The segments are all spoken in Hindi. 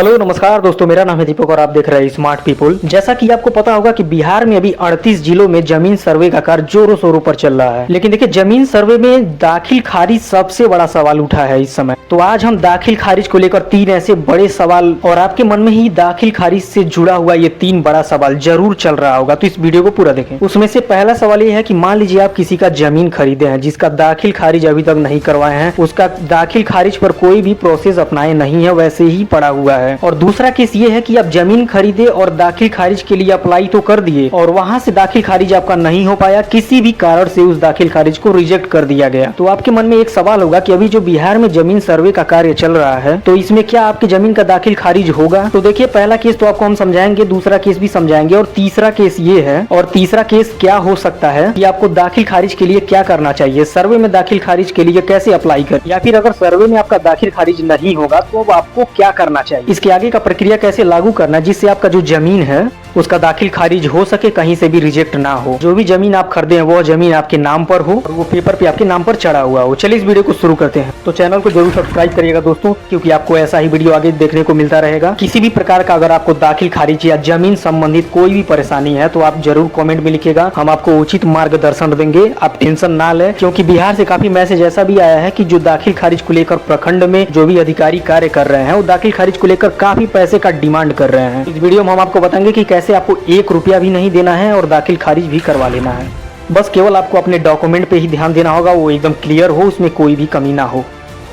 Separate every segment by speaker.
Speaker 1: हेलो नमस्कार दोस्तों, मेरा नाम है दीपक और आप देख रहे हैं स्मार्ट पीपल। जैसा कि आपको पता होगा कि बिहार में अभी 38 जिलों में जमीन सर्वे का कार्य जोरों शोरों पर चल रहा है। लेकिन देखिए, जमीन सर्वे में दाखिल खारिज सबसे बड़ा सवाल उठा है इस समय। तो आज हम दाखिल खारिज को लेकर 3 ऐसे बड़े सवाल, और आपके मन में ही दाखिल खारिज से जुड़ा हुआ ये 3 बड़ा सवाल जरूर चल रहा होगा, तो इस वीडियो को पूरा देखें। उसमें से पहला सवाल ये है कि मान लीजिए आप किसी का जमीन खरीदे हैं जिसका दाखिल खारिज अभी तक नहीं करवाए हैं, उसका दाखिल खारिज पर कोई भी प्रोसेस अपनाए नहीं है, वैसे ही पड़ा हुआ है। और दूसरा केस ये है कि आप जमीन खरीदे और दाखिल खारिज के लिए अप्लाई तो कर दिए और वहां से दाखिल खारिज आपका नहीं हो पाया, किसी भी कारण से उस दाखिल खारिज को रिजेक्ट कर दिया गया। तो आपके मन में एक सवाल होगा कि अभी जो बिहार में जमीन सर्वे का कार्य चल रहा है, तो इसमें क्या आपकी जमीन का दाखिल खारिज होगा? तो देखिए, पहला केस तो आपको हम समझाएंगे, दूसरा केस भी समझाएंगे, और तीसरा केस ये है, और तीसरा केस क्या हो सकता है कि आपको दाखिल खारिज के लिए क्या करना चाहिए, सर्वे में दाखिल खारिज के लिए कैसे अप्लाई कर, या फिर अगर सर्वे में आपका दाखिल खारिज नहीं होगा तो आपको क्या करना चाहिए, इसके आगे का प्रक्रिया कैसे लागू करना जिससे आपका जो जमीन है उसका दाखिल खारिज हो सके, कहीं से भी रिजेक्ट ना हो। जो भी जमीन आप खरीदे हैं वो जमीन आपके नाम पर हो और वो पेपर पे आपके नाम पर चढ़ा हुआ हो। चलिए इस वीडियो को शुरू करते हैं। तो चैनल को जरूर सब्सक्राइब करिएगा दोस्तों, क्योंकि आपको ऐसा ही वीडियो आगे देखने को मिलता रहेगा। किसी भी प्रकार का अगर आपको दाखिल खारिज या जमीन संबंधित कोई भी परेशानी है तो आप जरूर कॉमेंट में लिखिएगा, हम आपको उचित मार्गदर्शन देंगे। आप टेंशन ना लें, क्योंकि बिहार से काफी मैसेज ऐसा भी आया है कि जो दाखिल खारिज को लेकर प्रखंड में जो भी अधिकारी कार्य कर रहे हैं वो दाखिल खारिज को लेकर काफी पैसे का डिमांड कर रहे हैं। इस वीडियो में हम आपको बताएंगे कि कैसे आपको 1 रुपया भी नहीं देना है और दाखिल खारिज भी करवा लेना है। बस केवल आपको अपने डॉक्यूमेंट पे ही ध्यान देना होगा, वो एकदम क्लियर हो, उसमें कोई भी कमी ना हो,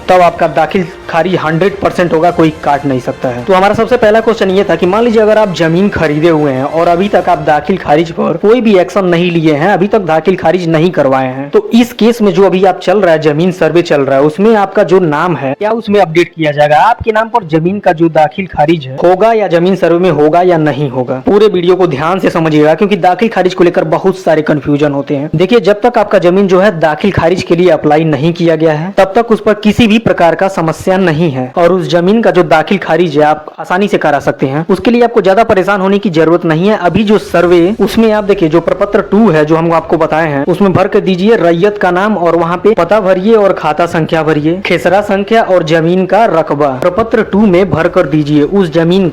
Speaker 1: तब आपका दाखिल खारिज 100% होगा, कोई काट नहीं सकता है। तो हमारा सबसे पहला क्वेश्चन ये था कि मान लीजिए अगर आप जमीन खरीदे हुए हैं और अभी तक आप दाखिल खारिज पर कोई भी एक्शन नहीं लिए हैं, अभी तक दाखिल खारिज नहीं करवाए हैं, तो इस केस में जो अभी आप चल रहा है, जमीन सर्वे चल रहा है, उसमें आपका जो नाम है क्या उसमें अपडेट किया जाएगा? आपके नाम पर जमीन का जो दाखिल खारिज है होगा या जमीन सर्वे में होगा या नहीं होगा? पूरे वीडियो को ध्यान से समझिएगा, क्योंकि दाखिल खारिज को लेकर बहुत सारे कंफ्यूजन होते हैं। देखिए, जब तक आपका जमीन जो है दाखिल खारिज के लिए अप्लाई नहीं किया गया है, तब तक उस पर किसी भी प्रकार का समस्या नहीं है और उस जमीन का जो दाखिल खारिज है आप आसानी से करा सकते हैं। उसके लिए आपको ज्यादा परेशान होने की जरूरत नहीं है। अभी जो सर्वे, उसमें आप देखिए जो प्रपत्र 2 है जो हम आपको बताए हैं, उसमें भर के दीजिए रैयत का नाम और वहाँ पे पता भरिए और खाता संख्या भरिए, खेसरा संख्या और जमीन का रकबा प्रपत्र 2 में भर कर दीजिए। उस जमीन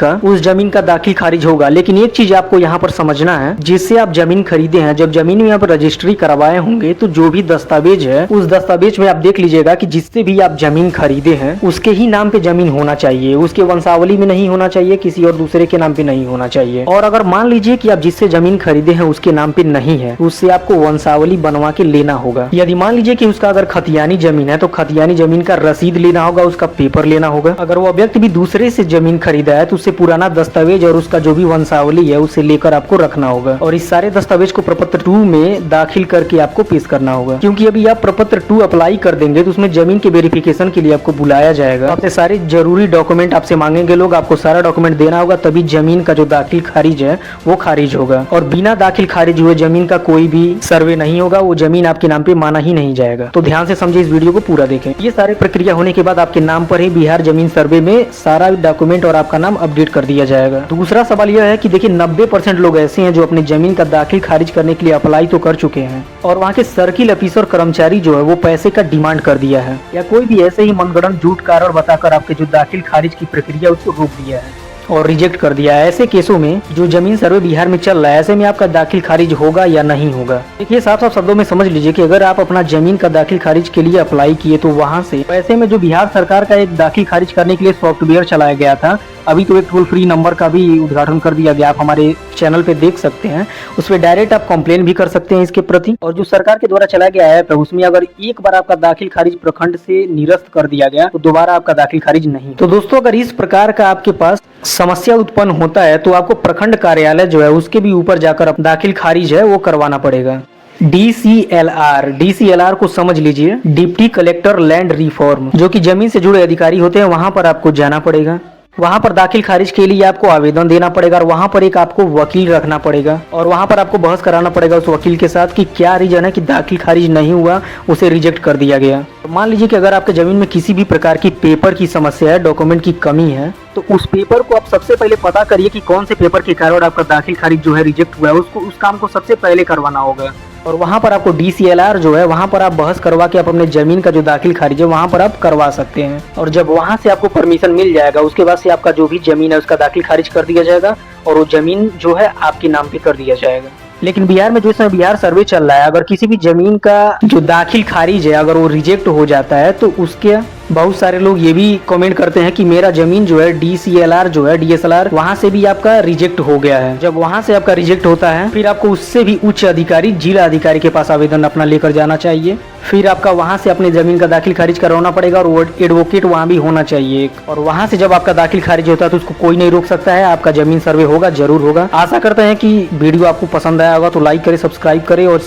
Speaker 1: का दाखिल खारिज होगा। लेकिन एक चीज आपको यहाँ पर समझना है, जिससे आप जमीन खरीदे हैं, जब जमीन में आप रजिस्ट्री करवाए होंगे तो जो भी दस्तावेज है उस दस्तावेज में आप देख लीजिएगा कि जिससे भी आप जमीन खरीदे हैं उसके ही नाम पे जमीन होना चाहिए, उसके वंशावली में नहीं होना चाहिए, किसी और दूसरे के नाम पे नहीं होना चाहिए। और अगर मान लीजिए कि आप जिससे जमीन खरीदे हैं उसके नाम पे नहीं है, उससे आपको वंशावली बनवा के लेना होगा। यदि मान लीजिए कि उसका अगर खतियानी जमीन है तो खतियानी जमीन का रसीद लेना होगा, उसका पेपर लेना होगा। अगर वो व्यक्ति भी दूसरे से जमीन खरीदा है तो उससे पुराना दस्तावेज और उसका जो भी वंशावली है उसे लेकर आपको रखना होगा, और इस सारे दस्तावेज को प्रपत्र 2 में दाखिल करके आपको पेश करना होगा। क्योंकि अभी आप प्रपत्र 2 अप्लाई कर देंगे तो उसमें जमीन के वेरिफिकेशन के लिए आपको बुलाया जाएगा, आपसे सारे जरूरी डॉक्यूमेंट आपसे मांगेंगे लोग, आपको सारा डॉक्यूमेंट देना होगा, तभी जमीन का जो दाखिल खारिज है वो खारिज होगा। और बिना दाखिल खारिज हुए जमीन का कोई भी सर्वे नहीं होगा, वो जमीन आपके नाम पे माना ही नहीं जाएगा। तो ध्यान से समझे, इस वीडियो को पूरा देखें। ये सारे प्रक्रिया होने के बाद आपके नाम पर ही बिहार जमीन सर्वे में सारा डॉक्यूमेंट और आपका नाम अपडेट कर दिया जाएगा। दूसरा सवाल यह है कि देखिए 90% लोग ऐसे हैं जो अपनी जमीन का दाखिल खारिज करने के लिए अप्लाई तो कर चुके हैं और वहाँ के सर्किल ऑफिसर कर्मचारी जो है वो पैसे का डिमांड कर दिया है, या कोई भी ऐसे ही मनगढ़ंत झूठ कारण बताकर आपके जो दाखिल खारिज की प्रक्रिया उसको रोक दिया है और रिजेक्ट कर दिया है। ऐसे केसों में जो जमीन सर्वे बिहार में चल रहा है, ऐसे में आपका दाखिल खारिज होगा या नहीं होगा? देखिए, साफ साफ शब्दों में समझ लीजिए कि अगर आप अपना जमीन का दाखिल खारिज के लिए अप्लाई किए तो वहां से पैसे में जो बिहार सरकार का एक दाखिल खारिज करने के लिए सॉफ्टवेयर चलाया गया था, अभी तो एक टोल फ्री नंबर का भी उद्घाटन कर दिया गया, आप हमारे चैनल पे देख सकते हैं। उस पर डायरेक्ट आप कंप्लेन भी कर सकते हैं इसके प्रति। और जो सरकार के द्वारा चलाया गया ऐप है, उसमें अगर एक बार आपका दाखिल खारिज प्रखंड से निरस्त कर दिया गया तो दोबारा आपका दाखिल खारिज नहीं। तो दोस्तों, अगर इस प्रकार का आपके पास समस्या उत्पन्न होता है तो आपको प्रखंड कार्यालय जो है उसके भी ऊपर जाकर दाखिल खारिज है वो करवाना पड़ेगा। डीसीएलआर को समझ लीजिए, डिप्टी कलेक्टर लैंड रिफॉर्म, जो कि जमीन से जुड़े अधिकारी होते हैं, वहां पर आपको जाना पड़ेगा। वहां पर दाखिल खारिज के लिए आपको आवेदन देना पड़ेगा और वहां पर एक आपको वकील रखना पड़ेगा और वहां पर आपको बहस कराना पड़ेगा उस वकील के साथ कि क्या रीजन है कि दाखिल खारिज नहीं हुआ, उसे रिजेक्ट कर दिया गया। तो मान लीजिए कि अगर आपके जमीन में किसी भी प्रकार की पेपर की समस्या है, डॉक्यूमेंट की कमी है, तो उस पेपर को आप सबसे पहले पता करिए कि कौन से पेपर के कारण आपका दाखिल खारिज जो है रिजेक्ट हुआ है। उसको उस काम को सबसे पहले करवाना होगा। और वहाँ पर आपको DCLR जो है वहाँ पर आप बहस करवा के आप अपने जमीन का जो दाखिल खारिज है वहाँ पर आप करवा सकते हैं। और जब वहाँ से आपको परमिशन मिल जाएगा उसके बाद से आपका जो भी जमीन है उसका दाखिल खारिज कर दिया जाएगा और वो जमीन जो है आपके नाम पे कर दिया जाएगा। लेकिन बिहार में जो इस समय बिहार सर्वे चल रहा है, अगर किसी भी जमीन का जो दाखिल खारिज है अगर वो रिजेक्ट हो जाता है तो उसके बहुत सारे लोग ये भी कमेंट करते हैं कि मेरा जमीन जो है DCLR जो है DSLR वहां से भी आपका रिजेक्ट हो गया है। जब वहां से आपका रिजेक्ट होता है फिर आपको उससे भी उच्च अधिकारी जिला अधिकारी के पास आवेदन अपना लेकर जाना चाहिए। फिर आपका वहां से अपने जमीन का दाखिल खारिज करवाना पड़ेगा और वो एडवोकेट वहां भी होना चाहिए। और वहां से जब आपका दाखिल खारिज होता है तो उसको कोई नहीं रोक सकता है, आपका जमीन सर्वे होगा, जरूर होगा। आशा करते हैं कि वीडियो आपको पसंद आया होगा तो लाइक करें, सब्सक्राइब करें और